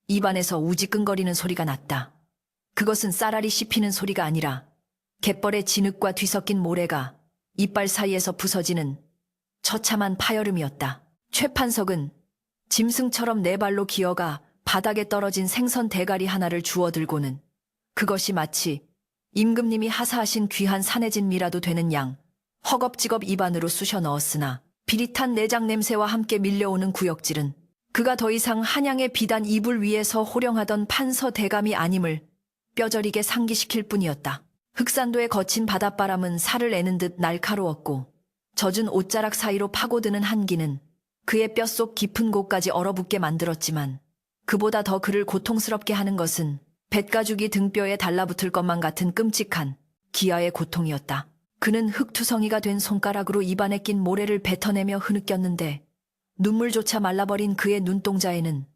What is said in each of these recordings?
입안에서 우지끈거리는 소리가 났다. 그것은 쌀알이 씹히는 소리가 아니라 갯벌의 진흙과 뒤섞인 모래가 이빨 사이에서 부서지는 처참한 파열음이었다. 최판석은 짐승처럼 네 발로 기어가 바닥에 떨어진 생선 대가리 하나를 주워들고는 그것이 마치 임금님이 하사하신 귀한 산해진미라도 되는 양 허겁지겁 입안으로 쑤셔 넣었으나 비릿한 내장 냄새와 함께 밀려오는 구역질은 그가 더 이상 한양의 비단 이불 위에서 호령하던 판서 대감이 아님을 뼈저리게 상기시킬 뿐이었다. 흑산도의 거친 바닷바람은 살을 애는 듯 날카로웠고 젖은 옷자락 사이로 파고드는 한기는 그의 뼛속 깊은 곳까지 얼어붙게 만들었지만 그보다 더 그를 고통스럽게 하는 것은 뱃가죽이 등뼈에 달라붙을 것만 같은 끔찍한 기아의 고통이었다. 그는 흙투성이가 된 손가락으로 입안에 낀 모래를 뱉어내며 흐느꼈는데 눈물조차 말라버린 그의 눈동자에는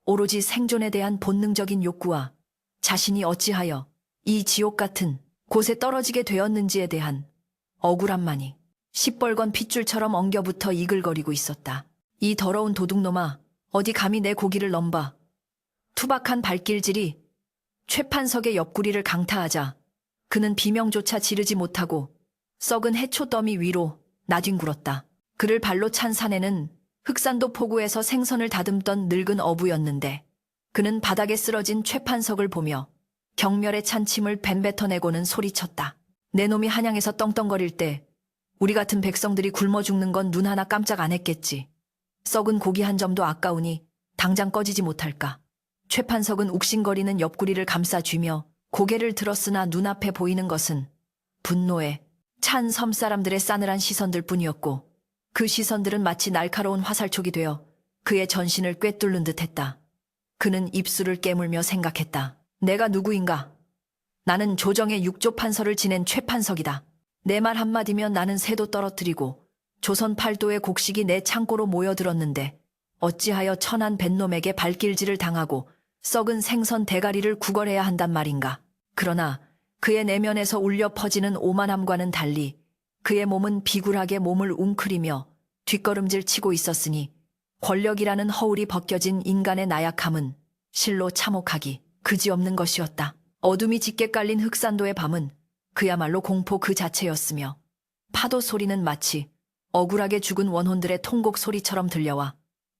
오로지 생존에 대한 본능적인 욕구와 자신이 어찌하여 이 지옥 같은 곳에 떨어지게 되었는지에 대한 억울함만이 시뻘건 핏줄처럼 엉겨붙어 이글거리고 있었다. 이 더러운 도둑놈아, 어디 감히 내 고기를 넘봐. 투박한 발길질이 최판석의 옆구리를 강타하자 그는 비명조차 지르지 못하고 썩은 해초 더미 위로 나뒹굴었다. 그를 발로 찬 사내는 흑산도 포구에서 생선을 다듬던 늙은 어부였는데 그는 바닥에 쓰러진 최판석을 보며 경멸에 찬 침을 뱀뱉어내고는 소리쳤다. 내 놈이 한양에서 떵떵거릴 때 우리 같은 백성들이 굶어 죽는 건 눈 하나 깜짝 안 했겠지. 썩은 고기 한 점도 아까우니 당장 꺼지지 못할까. 최판석은 욱신거리는 옆구리를 감싸쥐며 고개를 들었으나 눈앞에 보이는 것은 분노에 찬 섬사람들의 싸늘한 시선들 뿐이었고 그 시선들은 마치 날카로운 화살촉이 되어 그의 전신을 꿰뚫는 듯했다. 그는 입술을 깨물며 생각했다. 내가 누구인가? 나는 조정의 육조 판서를 지낸 최판석이다. 내 말 한마디면 나는 새도 떨어뜨리고 조선 팔도의 곡식이 내 창고로 모여들었는데 어찌하여 천한 뱃놈에게 발길질을 당하고 썩은 생선 대가리를 구걸해야 한단 말인가. 그러나 그의 내면에서 울려 퍼지는 오만함과는 달리 그의 몸은 비굴하게 몸을 웅크리며 뒷걸음질 치고 있었으니 권력이라는 허울이 벗겨진 인간의 나약함은 실로 참혹하기 그지없는 것이었다. 어둠이 짙게 깔린 흑산도의 밤은 그야말로 공포 그 자체였으며 파도 소리는 마치 억울하게 죽은 원혼들의 통곡 소리처럼 들려와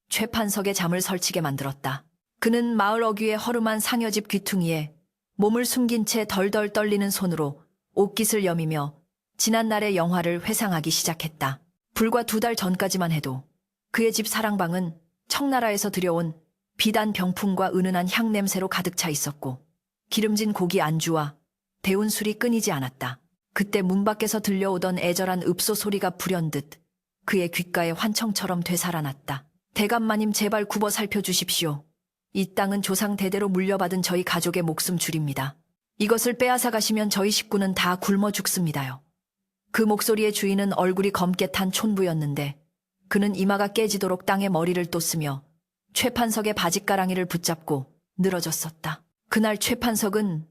최판석의 잠을 설치게 만들었다. 그는 마을 어귀의 허름한 상여집 귀퉁이에 몸을 숨긴 채 덜덜 떨리는 손으로 옷깃을 여미며 지난날의 영화를 회상하기 시작했다. 불과 2달 전까지만 해도 그의 집 사랑방은 청나라에서 들여온 비단 병풍과 은은한 향냄새로 가득 차 있었고 기름진 고기 안주와 데운 술이 끊이지 않았다. 그때 문 밖에서 들려오던 애절한 읍소 소리가 불현듯 그의 귓가에 환청처럼 되살아났다. 대감마님 제발 굽어 살펴주십시오. 이 땅은 조상 대대로 물려받은 저희 가족의 목숨 줄입니다. 이것을 빼앗아 가시면 저희 식구는 다 굶어 죽습니다요. 그 목소리의 주인은 얼굴이 검게 탄 촌부였는데 그는 이마가 깨지도록 땅에 머리를 또 쓰며 최판석의 바짓가랑이를 붙잡고 늘어졌었다. 그날 최판석은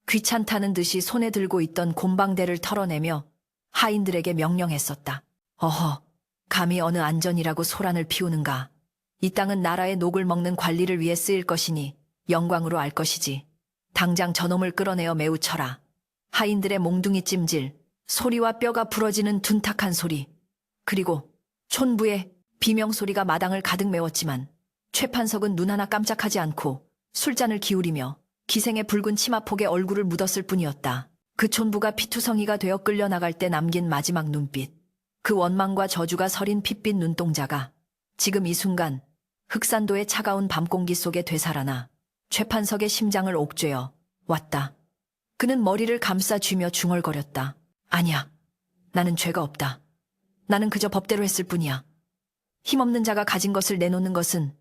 귀찮다는 듯이 손에 들고 있던 곰방대를 털어내며 하인들에게 명령했었다. 어허, 감히 어느 안전이라고 소란을 피우는가. 이 땅은 나라의 녹을 먹는 관리를 위해 쓰일 것이니 영광으로 알 것이지. 당장 저놈을 끌어내어 매우 쳐라. 하인들의 몽둥이 찜질, 소리와 뼈가 부러지는 둔탁한 소리, 그리고 촌부의 비명소리가 마당을 가득 메웠지만 최판석은 눈 하나 깜짝하지 않고 술잔을 기울이며 기생의 붉은 치마폭에 얼굴을 묻었을 뿐이었다. 그 촌부가 피투성이가 되어 끌려나갈 때 남긴 마지막 눈빛, 그 원망과 저주가 서린 핏빛 눈동자가 지금 이 순간 흑산도의 차가운 밤공기 속에 되살아나 최판석의 심장을 옥죄어 왔다. 그는 머리를 감싸 쥐며 중얼거렸다. 아니야, 나는 죄가 없다. 나는 그저 법대로 했을 뿐이야. 힘없는 자가 가진 것을 내놓는 것은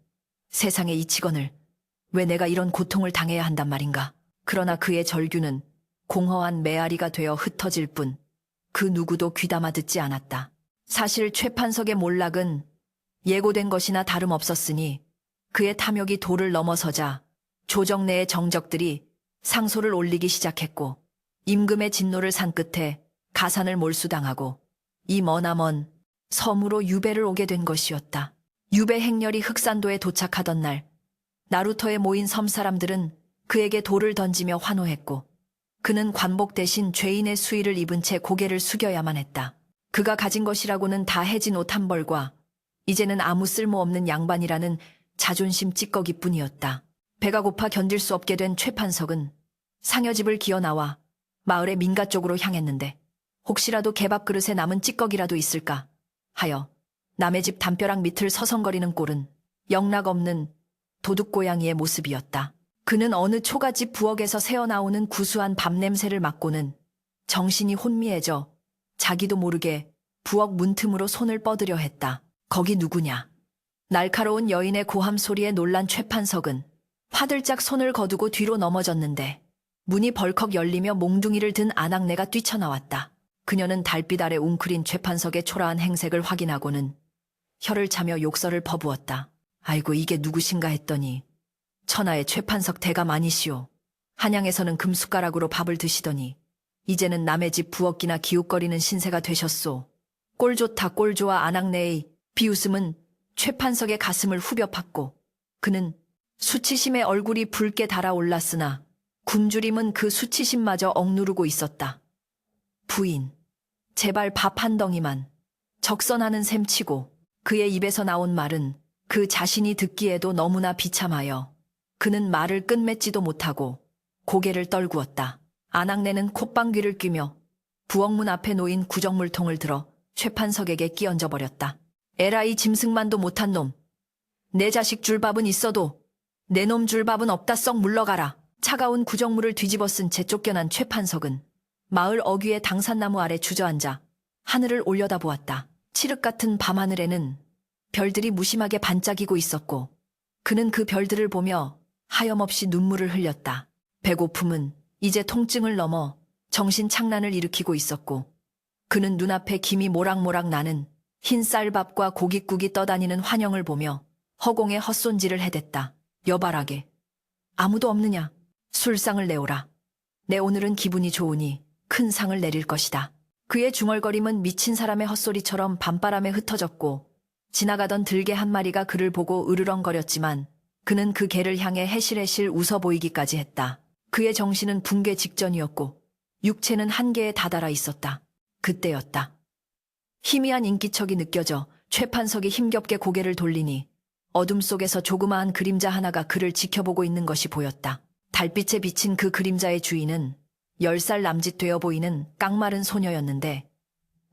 세상의 이치건을 왜 내가 이런 고통을 당해야 한단 말인가. 그러나 그의 절규는 공허한 메아리가 되어 흩어질 뿐 그 누구도 귀담아 듣지 않았다. 사실 최판석의 몰락은 예고된 것이나 다름없었으니 그의 탐욕이 도를 넘어서자 조정 내의 정적들이 상소를 올리기 시작했고 임금의 진노를 산 끝에 가산을 몰수당하고 이 머나먼 섬으로 유배를 오게 된 것이었다. 유배 행렬이 흑산도에 도착하던 날 나루터에 모인 섬 사람들은 그에게 돌을 던지며 환호했고 그는 관복 대신 죄인의 수의를 입은 채 고개를 숙여야만 했다. 그가 가진 것이라고는 다 해진 옷 한 벌과 이제는 아무 쓸모없는 양반이라는 자존심 찌꺼기뿐이었다. 배가 고파 견딜 수 없게 된 최판석은 상여집을 기어 나와 마을의 민가 쪽으로 향했는데 혹시라도 개밥 그릇에 남은 찌꺼기라도 있을까 하여 남의 집 담벼락 밑을 서성거리는 꼴은 영락없는 도둑고양이의 모습이었다. 그는 어느 초가집 부엌에서 새어나오는 구수한 밥냄새를 맡고는 정신이 혼미해져 자기도 모르게 부엌 문틈으로 손을 뻗으려 했다. 거기 누구냐? 날카로운 여인의 고함 소리에 놀란 최판석은 화들짝 손을 거두고 뒤로 넘어졌는데 문이 벌컥 열리며 몽둥이를 든 아낙네가 뛰쳐나왔다. 그녀는 달빛 아래 웅크린 최판석의 초라한 행색을 확인하고는 혀를 차며 욕설을 퍼부었다. 아이고 이게 누구신가 했더니 천하의 최판석 대감아니시오. 한양에서는 금숟가락으로 밥을 드시더니 이제는 남의 집 부엌이나 기웃거리는 신세가 되셨소. 꼴 좋다 꼴 좋아. 아낙네의 비웃음은 최판석의 가슴을 후벼 팠고 그는 수치심에 얼굴이 붉게 달아올랐으나 굶주림은 그 수치심마저 억누르고 있었다. 부인, 제발 밥 한 덩이만. 적선하는 셈치고 그의 입에서 나온 말은 그 자신이 듣기에도 너무나 비참하여 그는 말을 끝맺지도 못하고 고개를 떨구었다. 아낙네는 콧방귀를 뀌며 부엌문 앞에 놓인 구정물통을 들어 최판석에게 끼얹어 버렸다. 에라이 짐승만도 못한 놈. 내 자식 줄 밥은 있어도 내 놈 줄 밥은 없다. 썩 물러가라. 차가운 구정물을 뒤집어 쓴 채 쫓겨난 최판석은 마을 어귀의 당산나무 아래 주저앉아 하늘을 올려다보았다. 칠흑 같은 밤하늘에는 별들이 무심하게 반짝이고 있었고 그는 그 별들을 보며 하염없이 눈물을 흘렸다. 배고픔은 이제 통증을 넘어 정신 착란을 일으키고 있었고 그는 눈앞에 김이 모락모락 나는 흰 쌀밥과 고깃국이 떠다니는 환영을 보며 허공에 헛손질을 해댔다. 여발하게 아무도 없느냐? 술상을 내오라. 내 오늘은 기분이 좋으니 큰 상을 내릴 것이다. 그의 중얼거림은 미친 사람의 헛소리처럼 밤바람에 흩어졌고 지나가던 들개 한 마리가 그를 보고 으르렁거렸지만 그는 그 개를 향해 해실해실 웃어 보이기까지 했다. 그의 정신은 붕괴 직전이었고 육체는 한계에 다다라 있었다. 그때였다. 희미한 인기척이 느껴져 최판석이 힘겹게 고개를 돌리니 어둠 속에서 조그마한 그림자 하나가 그를 지켜보고 있는 것이 보였다. 달빛에 비친 그 그림자의 주인은 10살 남짓 되어 보이는 깡마른 소녀였는데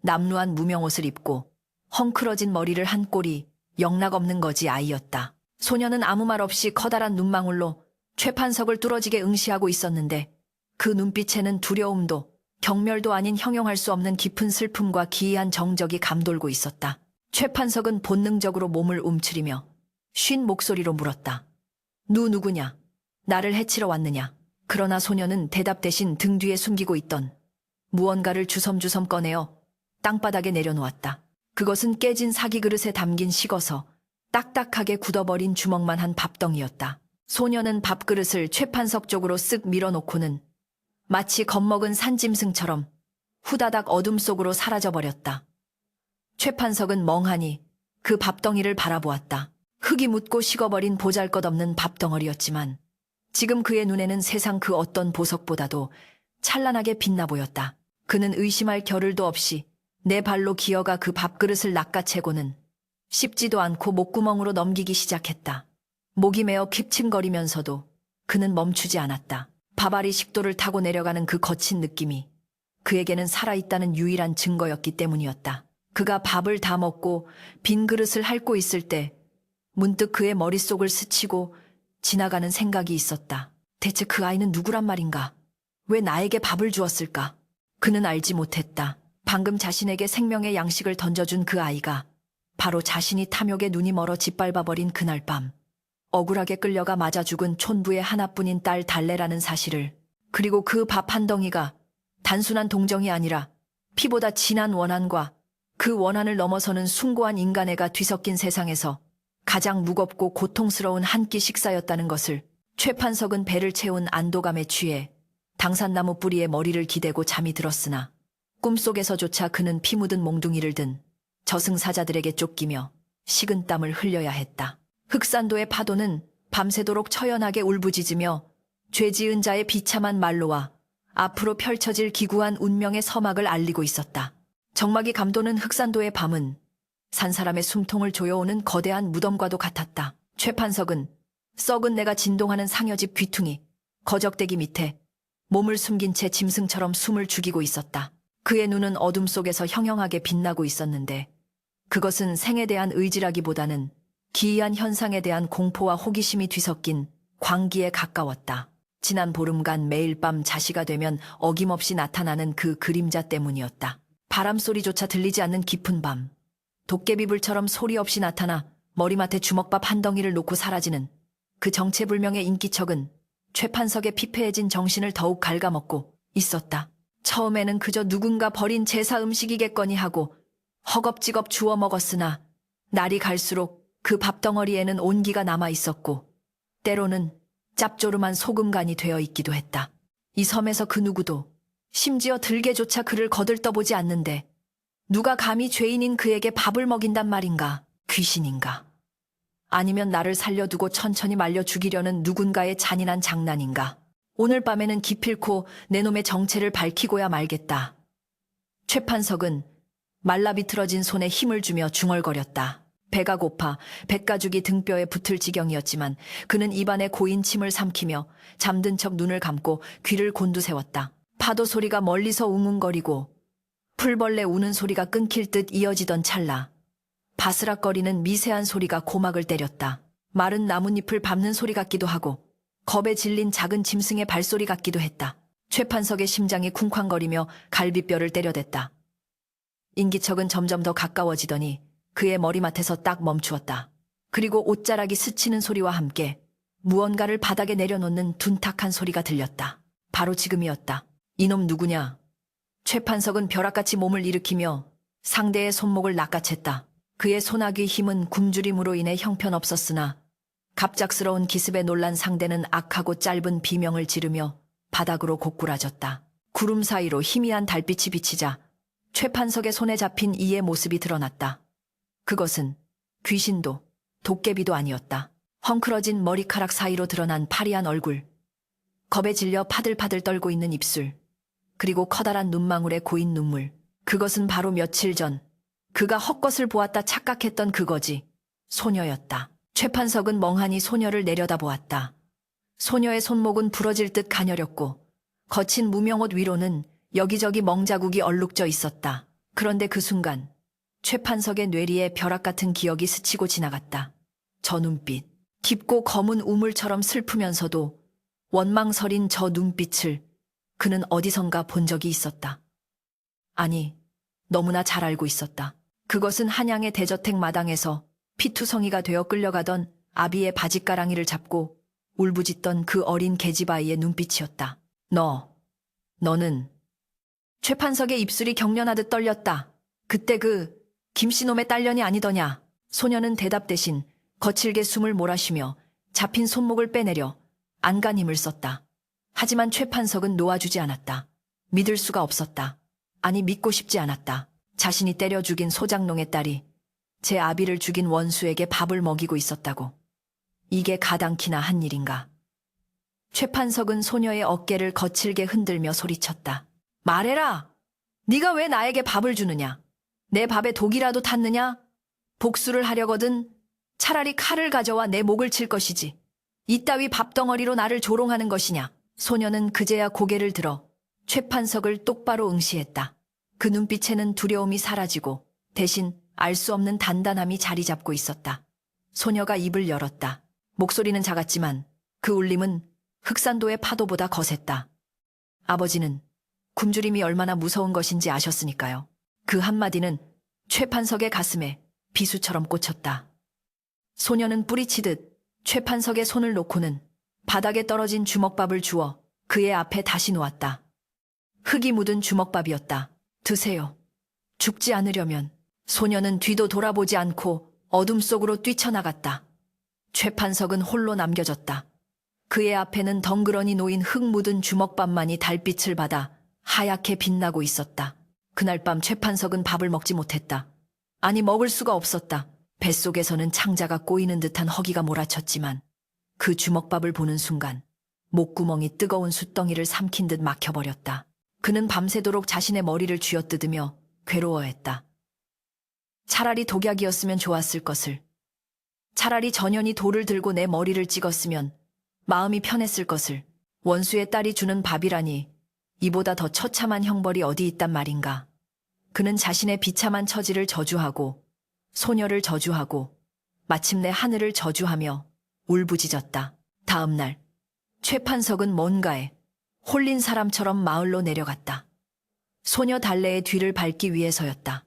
남루한 무명옷을 입고 헝클어진 머리를 한 꼴이 영락없는 거지 아이였다. 소녀는 아무 말 없이 커다란 눈망울로 최판석을 뚫어지게 응시하고 있었는데 그 눈빛에는 두려움도 경멸도 아닌 형용할 수 없는 깊은 슬픔과 기이한 정적이 감돌고 있었다. 최판석은 본능적으로 몸을 움츠리며 쉰 목소리로 물었다. 누구냐? 나를 해치러 왔느냐? 그러나 소녀는 대답 대신 등 뒤에 숨기고 있던 무언가를 주섬주섬 꺼내어 땅바닥에 내려놓았다. 그것은 깨진 사기 그릇에 담긴 식어서 딱딱하게 굳어버린 주먹만한 밥덩이였다. 소녀는 밥그릇을 최판석 쪽으로 쓱 밀어놓고는 마치 겁먹은 산짐승처럼 후다닥 어둠 속으로 사라져버렸다. 최판석은 멍하니 그 밥덩이를 바라보았다. 흙이 묻고 식어버린 보잘것없는 밥덩어리였지만 지금 그의 눈에는 세상 그 어떤 보석보다도 찬란하게 빛나 보였다. 그는 의심할 겨를도 없이 네 발로 기어가 그 밥그릇을 낚아채고는 씹지도 않고 목구멍으로 넘기기 시작했다. 목이 메어 킵칭거리면서도 그는 멈추지 않았다. 밥알이 식도를 타고 내려가는 그 거친 느낌이 그에게는 살아있다는 유일한 증거였기 때문이었다. 그가 밥을 다 먹고 빈 그릇을 핥고 있을 때 문득 그의 머릿속을 스치고 지나가는 생각이 있었다. 대체 그 아이는 누구란 말인가? 왜 나에게 밥을 주었을까? 그는 알지 못했다. 방금 자신에게 생명의 양식을 던져준 그 아이가 바로 자신이 탐욕에 눈이 멀어 짓밟아버린 그날 밤 억울하게 끌려가 맞아 죽은 촌부의 하나뿐인 딸 달래라는 사실을, 그리고 그 밥 한 덩이가 단순한 동정이 아니라 피보다 진한 원한과 그 원한을 넘어서는 숭고한 인간애가 뒤섞인 세상에서 가장 무겁고 고통스러운 한 끼 식사였다는 것을 최판석은 배를 채운 안도감에 취해 당산나무 뿌리에 머리를 기대고 잠이 들었으나 꿈속에서조차 그는 피 묻은 몽둥이를 든 저승사자들에게 쫓기며 식은 땀을 흘려야 했다. 흑산도의 파도는 밤새도록 처연하게 울부짖으며 죄 지은 자의 비참한 말로와 앞으로 펼쳐질 기구한 운명의 서막을 알리고 있었다. 정막이 감도는 흑산도의 밤은 산 사람의 숨통을 조여오는 거대한 무덤과도 같았다. 최판석은 썩은 내가 진동하는 상여집 귀퉁이, 거적대기 밑에 몸을 숨긴 채 짐승처럼 숨을 죽이고 있었다. 그의 눈은 어둠 속에서 형형하게 빛나고 있었는데 그것은 생에 대한 의지라기보다는 기이한 현상에 대한 공포와 호기심이 뒤섞인 광기에 가까웠다. 지난 보름간 매일 밤 자시가 되면 어김없이 나타나는 그 그림자 때문이었다. 바람소리조차 들리지 않는 깊은 밤, 도깨비불처럼 소리 없이 나타나 머리맡에 주먹밥 한 덩이를 놓고 사라지는 그 정체불명의 인기척은 최판석의 피폐해진 정신을 더욱 갉아먹고 있었다. 처음에는 그저 누군가 버린 제사 음식이겠거니 하고 허겁지겁 주워 먹었으나 날이 갈수록 그 밥덩어리에는 온기가 남아 있었고 때로는 짭조름한 소금간이 되어 있기도 했다. 이 섬에서 그 누구도 심지어 들개조차 그를 거들떠보지 않는데 누가 감히 죄인인 그에게 밥을 먹인단 말인가? 귀신인가? 아니면 나를 살려두고 천천히 말려 죽이려는 누군가의 잔인한 장난인가? 오늘 밤에는 기필코 내 놈의 정체를 밝히고야 말겠다. 최판석은 말라비틀어진 손에 힘을 주며 중얼거렸다. 배가 고파 뱃가죽이 등뼈에 붙을 지경이었지만 그는 입안에 고인 침을 삼키며 잠든 척 눈을 감고 귀를 곤두세웠다. 파도 소리가 멀리서 웅웅거리고 풀벌레 우는 소리가 끊길 듯 이어지던 찰나 바스락거리는 미세한 소리가 고막을 때렸다. 마른 나뭇잎을 밟는 소리 같기도 하고 겁에 질린 작은 짐승의 발소리 같기도 했다. 최판석의 심장이 쿵쾅거리며 갈비뼈를 때려댔다. 인기척은 점점 더 가까워지더니 그의 머리맡에서 딱 멈추었다. 그리고 옷자락이 스치는 소리와 함께 무언가를 바닥에 내려놓는 둔탁한 소리가 들렸다. 바로 지금이었다. 이놈 누구냐? 최판석은 벼락같이 몸을 일으키며 상대의 손목을 낚아챘다. 그의 손아귀 힘은 굶주림으로 인해 형편없었으나 갑작스러운 기습에 놀란 상대는 악하고 짧은 비명을 지르며 바닥으로 고꾸라졌다. 구름 사이로 희미한 달빛이 비치자 최판석의 손에 잡힌 이의 모습이 드러났다. 그것은 귀신도 도깨비도 아니었다. 헝클어진 머리카락 사이로 드러난 파리한 얼굴, 겁에 질려 파들파들 떨고 있는 입술, 그리고 커다란 눈망울에 고인 눈물. 그것은 바로 며칠 전 그가 헛것을 보았다 착각했던 그거지. 소녀였다. 최판석은 멍하니 소녀를 내려다보았다. 소녀의 손목은 부러질 듯 가녀렸고 거친 무명옷 위로는 여기저기 멍자국이 얼룩져 있었다. 그런데 그 순간 최판석의 뇌리에 벼락 같은 기억이 스치고 지나갔다. 저 눈빛, 깊고 검은 우물처럼 슬프면서도 원망설인 저 눈빛을 그는 어디선가 본 적이 있었다. 아니, 너무나 잘 알고 있었다. 그것은 한양의 대저택 마당에서 피투성이가 되어 끌려가던 아비의 바짓가랑이를 잡고 울부짖던 그 어린 계집아이의 눈빛이었다. 너는... 최판석의 입술이 경련하듯 떨렸다. 그때 그 김씨놈의 딸년이 아니더냐. 소녀는 대답 대신 거칠게 숨을 몰아쉬며 잡힌 손목을 빼내려 안간 힘을 썼다. 하지만 최판석은 놓아주지 않았다. 믿을 수가 없었다. 아니 믿고 싶지 않았다. 자신이 때려 죽인 소장농의 딸이 제 아비를 죽인 원수에게 밥을 먹이고 있었다고. 이게 가당키나 한 일인가. 최판석은 소녀의 어깨를 거칠게 흔들며 소리쳤다. 말해라! 네가 왜 나에게 밥을 주느냐? 내 밥에 독이라도 탔느냐? 복수를 하려거든 차라리 칼을 가져와 내 목을 칠 것이지. 이따위 밥덩어리로 나를 조롱하는 것이냐? 소녀는 그제야 고개를 들어 최판석을 똑바로 응시했다. 그 눈빛에는 두려움이 사라지고 대신 알 수 없는 단단함이 자리 잡고 있었다. 소녀가 입을 열었다. 목소리는 작았지만 그 울림은 흑산도의 파도보다 거셌다. 아버지는 굶주림이 얼마나 무서운 것인지 아셨으니까요. 그 한마디는 최판석의 가슴에 비수처럼 꽂혔다. 소녀는 뿌리치듯 최판석의 손을 놓고는 바닥에 떨어진 주먹밥을 주워 그의 앞에 다시 놓았다. 흙이 묻은 주먹밥이었다. 드세요. 죽지 않으려면. 소녀는 뒤도 돌아보지 않고 어둠 속으로 뛰쳐나갔다. 최판석은 홀로 남겨졌다. 그의 앞에는 덩그러니 놓인 흙 묻은 주먹밥만이 달빛을 받아 하얗게 빛나고 있었다. 그날 밤 최판석은 밥을 먹지 못했다. 아니 먹을 수가 없었다. 뱃속에서는 창자가 꼬이는 듯한 허기가 몰아쳤지만 그 주먹밥을 보는 순간 목구멍이 뜨거운 숯덩이를 삼킨 듯 막혀버렸다. 그는 밤새도록 자신의 머리를 쥐어뜯으며 괴로워했다. 차라리 독약이었으면 좋았을 것을. 차라리 전현이 돌을 들고 내 머리를 찍었으면 마음이 편했을 것을. 원수의 딸이 주는 밥이라니 이보다 더 처참한 형벌이 어디 있단 말인가. 그는 자신의 비참한 처지를 저주하고 소녀를 저주하고 마침내 하늘을 저주하며 울부짖었다. 다음 날 최 판석은 뭔가에 홀린 사람처럼 마을로 내려갔다. 소녀 달래의 뒤를 밟기 위해서였다.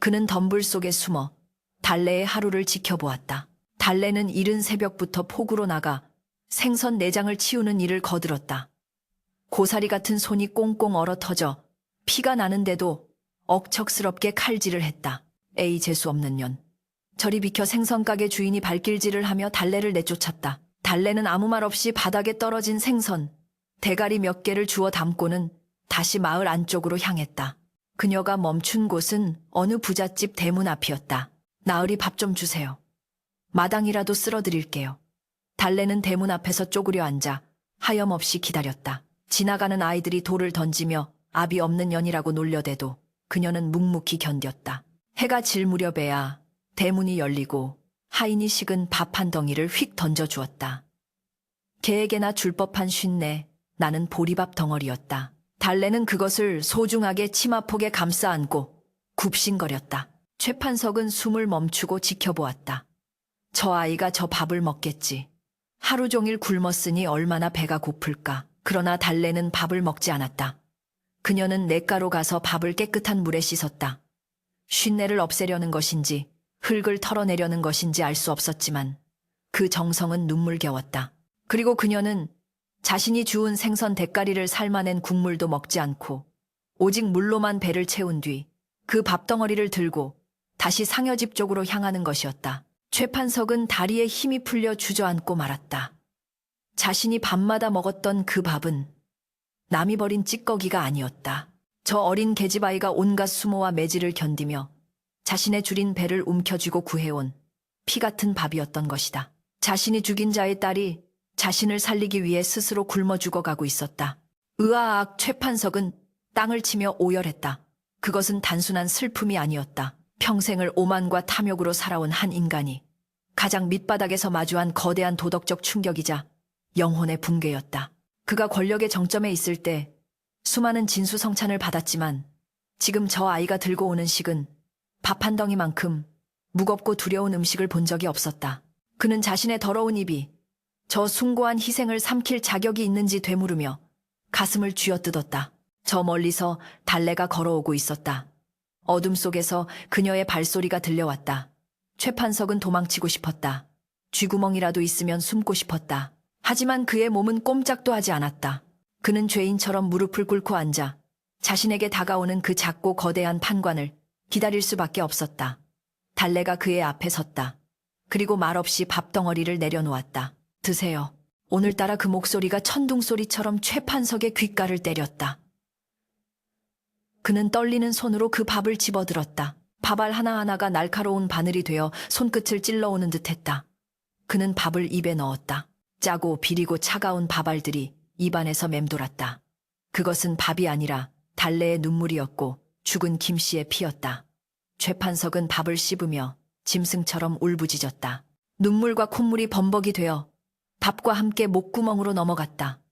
그는 덤불 속에 숨어 달래의 하루를 지켜보았다. 달래는 이른 새벽부터 폭우로 나가 생선 내장을 치우는 일을 거들었다. 고사리 같은 손이 꽁꽁 얼어터져 피가 나는데도 억척스럽게 칼질을 했다. 에이 재수없는 년. 저리 비켜. 생선가게 주인이 발길질을 하며 달래를 내쫓았다. 달래는 아무 말 없이 바닥에 떨어진 생선, 대가리 몇 개를 주워 담고는 다시 마을 안쪽으로 향했다. 그녀가 멈춘 곳은 어느 부잣집 대문 앞이었다. 나으리 밥 좀 주세요. 마당이라도 쓸어드릴게요. 달래는 대문 앞에서 쪼그려 앉아 하염없이 기다렸다. 지나가는 아이들이 돌을 던지며 압이 없는 년이라고 놀려대도 그녀는 묵묵히 견뎠다. 해가 질 무렵에야 대문이 열리고 하인이 식은 밥 한 덩이를 휙 던져주었다. 개에게나 줄 법한 쉰내 나는 보리밥 덩어리였다. 달래는 그것을 소중하게 치마폭에 감싸 안고 굽신거렸다. 최 판석은 숨을 멈추고 지켜보았다. 저 아이가 저 밥을 먹겠지. 하루 종일 굶었으니 얼마나 배가 고플까. 그러나 달래는 밥을 먹지 않았다. 그녀는 냇가로 가서 밥을 깨끗한 물에 씻었다. 쉰내를 없애려는 것인지 흙을 털어내려는 것인지 알 수 없었지만 그 정성은 눈물겨웠다. 그리고 그녀는 자신이 주운 생선 대가리를 삶아낸 국물도 먹지 않고 오직 물로만 배를 채운 뒤 그 밥덩어리를 들고 다시 상여집 쪽으로 향하는 것이었다. 최 판석은 다리에 힘이 풀려 주저앉고 말았다. 자신이 밤마다 먹었던 그 밥은 남이 버린 찌꺼기가 아니었다. 저 어린 계집아이가 온갖 수모와 매질을 견디며 자신의 줄인 배를 움켜쥐고 구해온 피 같은 밥이었던 것이다. 자신이 죽인 자의 딸이 자신을 살리기 위해 스스로 굶어 죽어가고 있었다. 으아악. 최 판석은 땅을 치며 오열했다. 그것은 단순한 슬픔이 아니었다. 평생을 오만과 탐욕으로 살아온 한 인간이 가장 밑바닥에서 마주한 거대한 도덕적 충격이자 영혼의 붕괴였다. 그가 권력의 정점에 있을 때 수많은 진수성찬을 받았지만 지금 저 아이가 들고 오는 식은 밥 한 덩이만큼 무겁고 두려운 음식을 본 적이 없었다. 그는 자신의 더러운 입이 저 숭고한 희생을 삼킬 자격이 있는지 되물으며 가슴을 쥐어뜯었다. 저 멀리서 달래가 걸어오고 있었다. 어둠 속에서 그녀의 발소리가 들려왔다. 최 판석은 도망치고 싶었다. 쥐구멍이라도 있으면 숨고 싶었다. 하지만 그의 몸은 꼼짝도 하지 않았다. 그는 죄인처럼 무릎을 꿇고 앉아 자신에게 다가오는 그 작고 거대한 판관을 기다릴 수밖에 없었다. 달래가 그의 앞에 섰다. 그리고 말없이 밥덩어리를 내려놓았다. 드세요. 오늘따라 그 목소리가 천둥소리처럼 최 판석의 귓가를 때렸다. 그는 떨리는 손으로 그 밥을 집어들었다. 밥알 하나하나가 날카로운 바늘이 되어 손끝을 찔러오는 듯했다. 그는 밥을 입에 넣었다. 짜고 비리고 차가운 밥알들이 입안에서 맴돌았다. 그것은 밥이 아니라 달래의 눈물이었고 죽은 김씨의 피였다. 최 판석은 밥을 씹으며 짐승처럼 울부짖었다. 눈물과 콧물이 범벅이 되어 밥과 함께 목구멍으로 넘어갔다.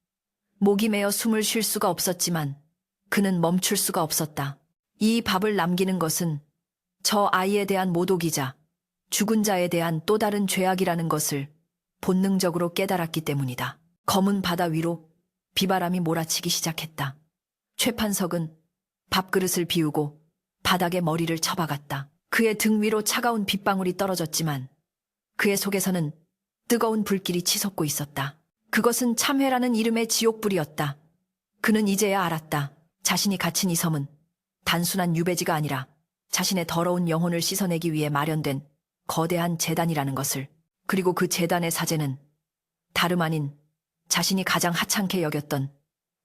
목이 메어 숨을 쉴 수가 없었지만 그는 멈출 수가 없었다. 이 밥을 남기는 것은 저 아이에 대한 모독이자 죽은 자에 대한 또 다른 죄악이라는 것을 본능적으로 깨달았기 때문이다. 검은 바다 위로 비바람이 몰아치기 시작했다. 최 판석은 밥그릇을 비우고 바닥에 머리를 쳐박았다. 그의 등 위로 차가운 빗방울이 떨어졌지만 그의 속에서는 뜨거운 불길이 치솟고 있었다. 그것은 참회라는 이름의 지옥불이었다. 그는 이제야 알았다. 자신이 갇힌 이 섬은 단순한 유배지가 아니라 자신의 더러운 영혼을 씻어내기 위해 마련된 거대한 재단이라는 것을. 그리고 그 재단의 사제는 다름 아닌 자신이 가장 하찮게 여겼던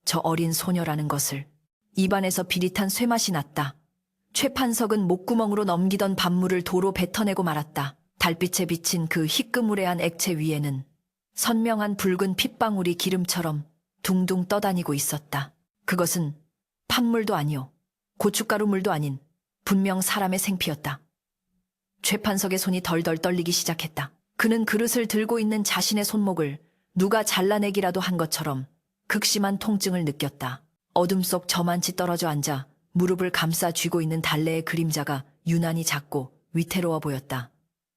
저 어린 소녀라는 것을. 입안에서 비릿한 쇠맛이 났다. 최 판석은 목구멍으로 넘기던 밥물을 도로 뱉어내고 말았다. 달빛에 비친 그 희끄무레한 액체 위에는 선명한 붉은 핏방울이 기름처럼 둥둥 떠다니고 있었다. 그것은 팥물도 아니요, 고춧가루물도 아닌 분명 사람의 생피였다. 최판석의 손이 덜덜 떨리기 시작했다. 그는 그릇을 들고 있는 자신의 손목을 누가 잘라내기라도 한 것처럼 극심한 통증을 느꼈다. 어둠 속 저만치 떨어져 앉아 무릎을 감싸 쥐고 있는 달래의 그림자가 유난히 작고 위태로워 보였다.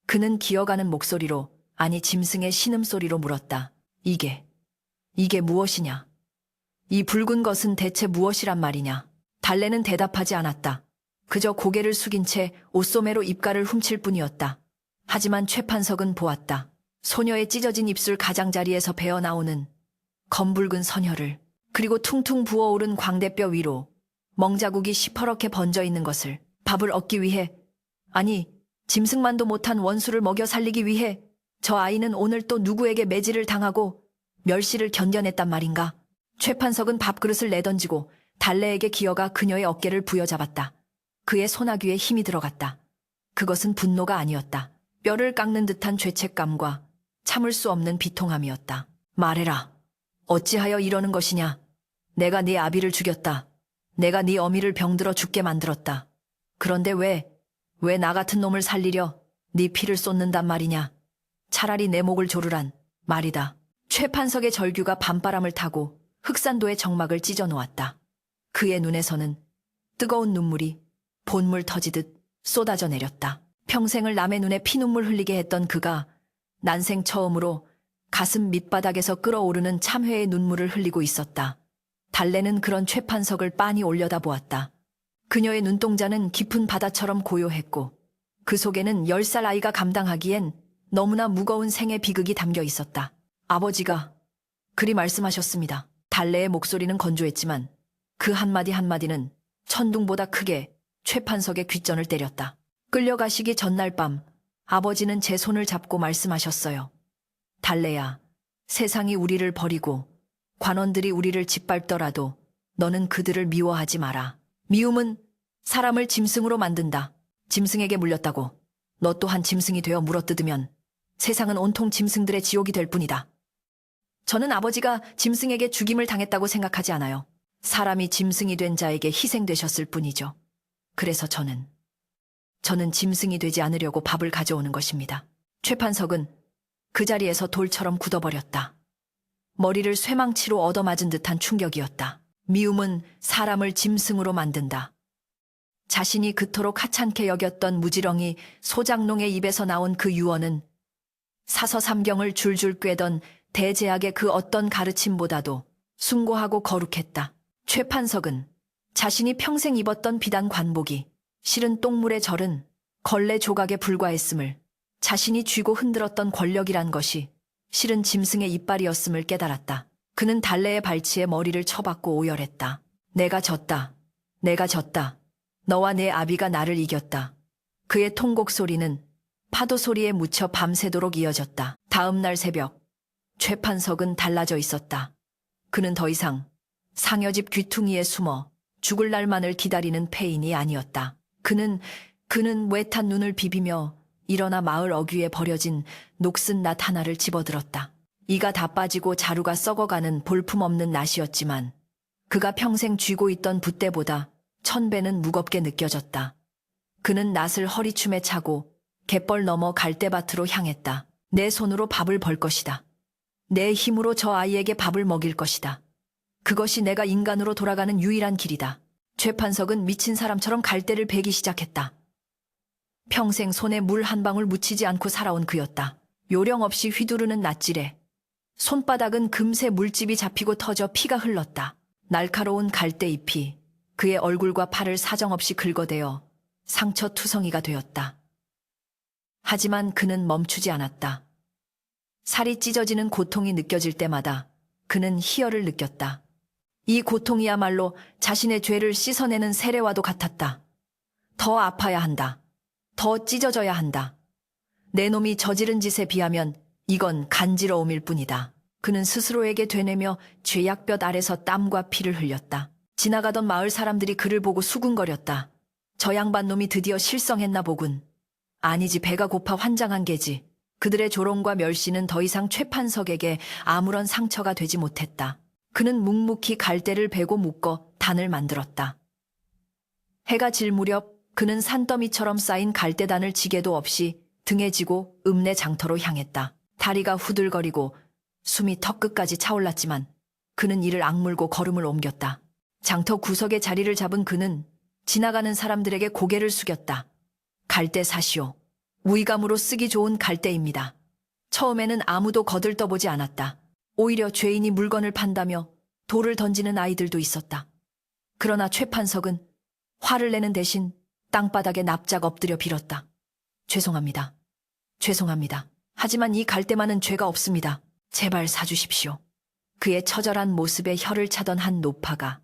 그는 기어가는 목소리로, 아니 짐승의 신음소리로 물었다. 이게 무엇이냐? 이 붉은 것은 대체 무엇이란 말이냐? 달래는 대답하지 않았다. 그저 고개를 숙인 채 옷소매로 입가를 훔칠 뿐이었다. 하지만 최판석은 보았다. 소녀의 찢어진 입술 가장자리에서 배어나오는 검붉은 선혈을, 그리고 퉁퉁 부어오른 광대뼈 위로 멍자국이 시퍼렇게 번져 있는 것을. 밥을 얻기 위해, 아니 짐승만도 못한 원수를 먹여 살리기 위해 저 아이는 오늘 또 누구에게 매질을 당하고 멸시를 견뎌냈단 말인가? 최판석은 밥그릇을 내던지고 달래에게 기어가 그녀의 어깨를 부여잡았다. 그의 소나귀에 힘이 들어갔다. 그것은 분노가 아니었다. 뼈를 깎는 듯한 죄책감과 참을 수 없는 비통함이었다. 말해라. 어찌하여 이러는 것이냐? 내가 네 아비를 죽였다. 내가 네 어미를 병들어 죽게 만들었다. 그런데 왜 나 같은 놈을 살리려 네 피를 쏟는단 말이냐? 차라리 내 목을 조르란 말이다. 최판석의 절규가 밤바람을 타고 흑산도의 정막을 찢어 놓았다. 그의 눈에서는 뜨거운 눈물이 본물 터지듯 쏟아져 내렸다. 평생을 남의 눈에 피눈물 흘리게 했던 그가 난생 처음으로 가슴 밑바닥에서 끓어오르는 참회의 눈물을 흘리고 있었다. 달래는 그런 최판석을 빤히 올려다보았다. 그녀의 눈동자는 깊은 바다처럼 고요했고 그 속에는 10살 아이가 감당하기엔 너무나 무거운 생의 비극이 담겨 있었다. 아버지가 그리 말씀하셨습니다. 달래의 목소리는 건조했지만 그 한마디 한마디는 천둥보다 크게 최판석의 귓전을 때렸다. 끌려가시기 전날 밤 아버지는 제 손을 잡고 말씀하셨어요. 달래야, 세상이 우리를 버리고 관원들이 우리를 짓밟더라도 너는 그들을 미워하지 마라. 미움은 사람을 짐승으로 만든다. 짐승에게 물렸다고 너 또한 짐승이 되어 물어뜯으면 세상은 온통 짐승들의 지옥이 될 뿐이다. 저는 아버지가 짐승에게 죽임을 당했다고 생각하지 않아요. 사람이 짐승이 된 자에게 희생되셨을 뿐이죠. 그래서 저는 짐승이 되지 않으려고 밥을 가져오는 것입니다. 최판석은 그 자리에서 돌처럼 굳어버렸다. 머리를 쇠망치로 얻어맞은 듯한 충격이었다. 미움은 사람을 짐승으로 만든다. 자신이 그토록 하찮게 여겼던 무지렁이 소장농의 입에서 나온 그 유언은 사서삼경을 줄줄 꿰던 대제학의 그 어떤 가르침보다도 숭고하고 거룩했다. 최판석은 자신이 평생 입었던 비단 관복이 실은 똥물에 절은 걸레 조각에 불과했음을, 자신이 쥐고 흔들었던 권력이란 것이 실은 짐승의 이빨이었음을 깨달았다. 그는 달래의 발치에 머리를 쳐박고 오열했다. 내가 졌다. 내가 졌다. 너와 내 아비가 나를 이겼다. 그의 통곡 소리는 파도 소리에 묻혀 밤새도록 이어졌다. 다음 날 새벽, 최판석은 달라져 있었다. 그는 더 이상 상여집 귀퉁이에 숨어 죽을 날만을 기다리는 폐인이 아니었다. 그는 외탄 눈을 비비며 일어나 마을 어귀에 버려진 녹슨 낫 하나를 집어들었다. 이가 다 빠지고 자루가 썩어가는 볼품없는 낫이었지만 그가 평생 쥐고 있던 붓대보다 1000배는 무겁게 느껴졌다. 그는 낫을 허리춤에 차고 갯벌 넘어 갈대밭으로 향했다. 내 손으로 밥을 벌 것이다. 내 힘으로 저 아이에게 밥을 먹일 것이다. 그것이 내가 인간으로 돌아가는 유일한 길이다. 최판석은 미친 사람처럼 갈대를 베기 시작했다. 평생 손에 물 한 방울 묻히지 않고 살아온 그였다. 요령 없이 휘두르는 낫질에 손바닥은 금세 물집이 잡히고 터져 피가 흘렀다. 날카로운 갈대잎이 그의 얼굴과 팔을 사정없이 긁어대어 상처투성이가 되었다. 하지만 그는 멈추지 않았다. 살이 찢어지는 고통이 느껴질 때마다 그는 희열을 느꼈다. 이 고통이야말로 자신의 죄를 씻어내는 세례와도 같았다. 더 아파야 한다. 더 찢어져야 한다. 내 놈이 저지른 짓에 비하면 이건 간지러움일 뿐이다. 그는 스스로에게 되뇌며 죄악볕 아래서 땀과 피를 흘렸다. 지나가던 마을 사람들이 그를 보고 수군거렸다. 저 양반 놈이 드디어 실성했나 보군. 아니지, 배가 고파 환장한 게지. 그들의 조롱과 멸시는 더 이상 최판석에게 아무런 상처가 되지 못했다. 그는 묵묵히 갈대를 베고 묶어 단을 만들었다. 해가 질 무렵 그는 산더미처럼 쌓인 갈대단을 지게도 없이 등에 지고 읍내 장터로 향했다. 다리가 후들거리고 숨이 턱끝까지 차올랐지만 그는 이를 악물고 걸음을 옮겼다. 장터 구석에 자리를 잡은 그는 지나가는 사람들에게 고개를 숙였다. 갈대 사시오. 무이감으로 쓰기 좋은 갈대입니다. 처음에는 아무도 거들떠보지 않았다. 오히려 죄인이 물건을 판다며 돌을 던지는 아이들도 있었다. 그러나 최판석은 화를 내는 대신 땅바닥에 납작 엎드려 빌었다. 죄송합니다. 죄송합니다. 하지만 이 갈대만은 죄가 없습니다. 제발 사주십시오. 그의 처절한 모습에 혀를 차던 한 노파가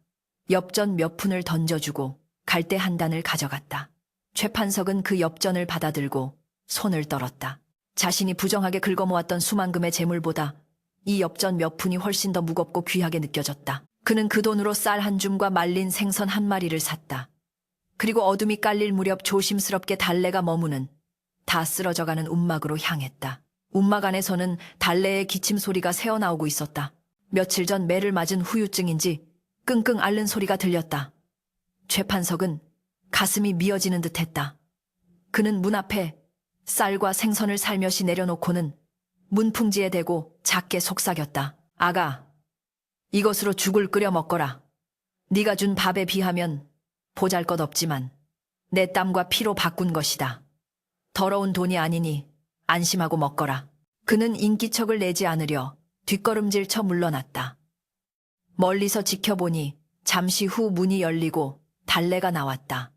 엽전 몇 푼을 던져주고 갈대 한 단을 가져갔다. 최판석은 그 엽전을 받아들고 손을 떨었다. 자신이 부정하게 긁어모았던 수만금의 재물보다 이 엽전 몇 푼이 훨씬 더 무겁고 귀하게 느껴졌다. 그는 그 돈으로 쌀 한 줌과 말린 생선 한 마리를 샀다. 그리고 어둠이 깔릴 무렵 조심스럽게 달래가 머무는 다 쓰러져가는 움막으로 향했다. 움막 안에서는 달래의 기침 소리가 새어나오고 있었다. 며칠 전 매를 맞은 후유증인지 끙끙 앓는 소리가 들렸다. 최판석은 가슴이 미어지는 듯했다. 그는 문 앞에 쌀과 생선을 살며시 내려놓고는 문풍지에 대고 작게 속삭였다. 아가, 이것으로 죽을 끓여 먹거라. 네가 준 밥에 비하면 보잘것없지만 내 땀과 피로 바꾼 것이다. 더러운 돈이 아니니 안심하고 먹거라. 그는 인기척을 내지 않으려 뒷걸음질 쳐 물러났다. 멀리서 지켜보니 잠시 후 문이 열리고 달래가 나왔다.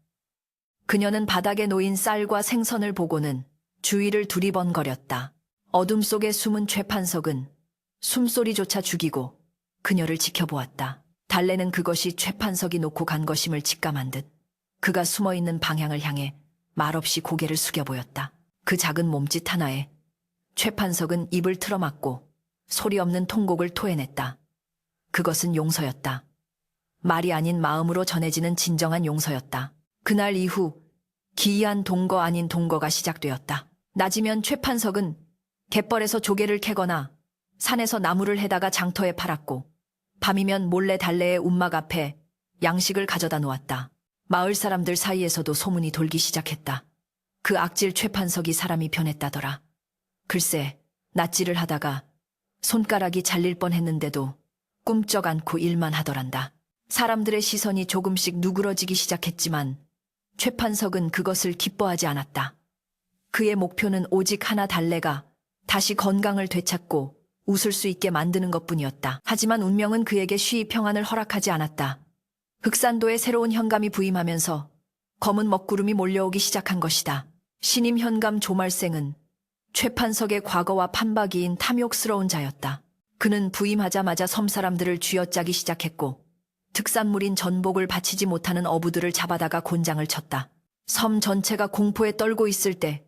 그녀는 바닥에 놓인 쌀과 생선을 보고는 주위를 두리번거렸다. 어둠 속에 숨은 최판석은 숨소리조차 죽이고 그녀를 지켜보았다. 달래는 그것이 최판석이 놓고 간 것임을 직감한 듯 그가 숨어있는 방향을 향해 말없이 고개를 숙여 보였다. 그 작은 몸짓 하나에 최판석은 입을 틀어막고 소리 없는 통곡을 토해냈다. 그것은 용서였다. 말이 아닌 마음으로 전해지는 진정한 용서였다. 그날 이후 기이한 동거 아닌 동거가 시작되었다. 낮이면 최판석은 갯벌에서 조개를 캐거나 산에서 나무를 해다가 장터에 팔았고 밤이면 몰래 달래의 움막 앞에 양식을 가져다 놓았다. 마을 사람들 사이에서도 소문이 돌기 시작했다. 그 악질 최판석이 사람이 변했다더라. 글쎄, 낫질을 하다가 손가락이 잘릴 뻔했는데도 꿈쩍 않고 일만 하더란다. 사람들의 시선이 조금씩 누그러지기 시작했지만 최판석은 그것을 기뻐하지 않았다. 그의 목표는 오직 하나 달래가 다시 건강을 되찾고 웃을 수 있게 만드는 것뿐이었다. 하지만 운명은 그에게 쉬이 평안을 허락하지 않았다. 흑산도에 새로운 현감이 부임하면서 검은 먹구름이 몰려오기 시작한 것이다. 신임 현감 조말생은 최판석의 과거와 판박이인 탐욕스러운 자였다. 그는 부임하자마자 섬사람들을 쥐어짜기 시작했고 특산물인 전복을 바치지 못하는 어부들을 잡아다가 곤장을 쳤다. 섬 전체가 공포에 떨고 있을 때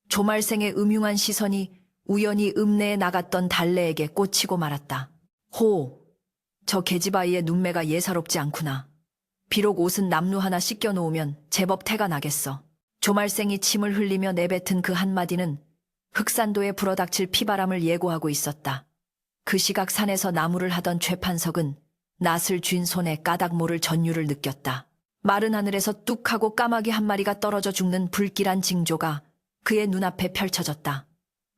조말생의 음흉한 시선이 우연히 읍내에 나갔던 달래에게 꽂히고 말았다. 호, 저 계집아이의 눈매가 예사롭지 않구나. 비록 옷은 남루 하나 씻겨놓으면 제법 태가 나겠어. 조말생이 침을 흘리며 내뱉은 그 한마디는 흑산도에 불어닥칠 피바람을 예고하고 있었다. 그 시각 산에서 나무를 하던 최판석은 낫을 쥔 손에 까닭 모를 전율을 느꼈다. 마른 하늘에서 뚝하고 까마귀 한 마리가 떨어져 죽는 불길한 징조가 그의 눈앞에 펼쳐졌다.